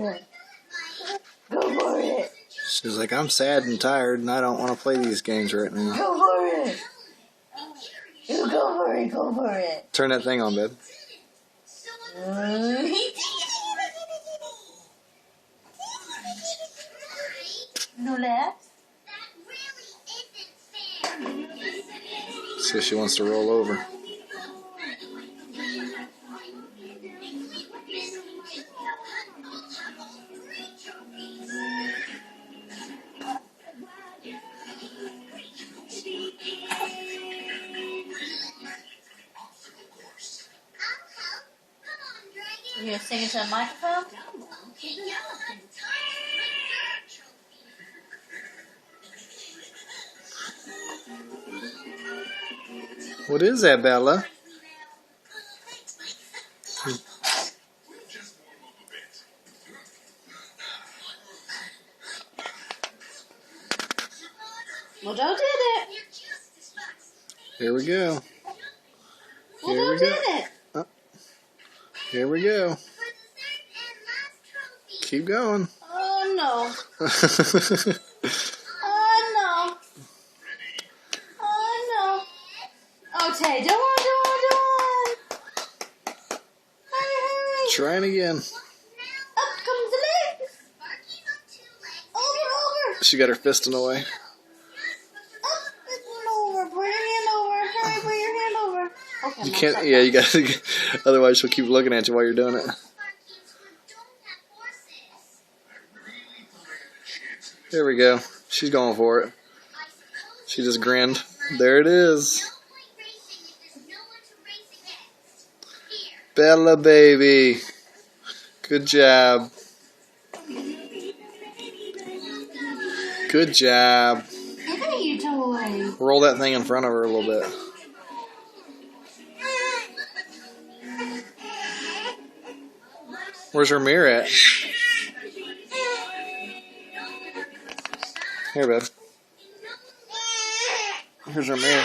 it. Go for it. She's like, I'm sad and tired, and I don't want to play these games right now. Go for it. You go for it. Go for it. Turn that thing on, babe. No left. So she wants to roll over. You gonna sing into the microphone? What is that, Bella? Well, Joe did it. Here we go. Well, Here Joe we did go. it. Here we go. Keep going. Oh no. Oh no. Oh no. Oh, Tay, don't on. Hurry. Trying again. Up comes the legs. Over. She got her fist in the way. Up and over. Put your hand over. Hurry, put your hand over. Okay, You can't, yeah, you gotta, otherwise she'll keep looking at you while you're doing it. There we go. She's going for it. She just grinned. There it is. Bella baby. Good job. Good job. Hey, toy. Roll that thing in front of her a little bit. Where's her mirror at? Here, babe. Here's her mirror.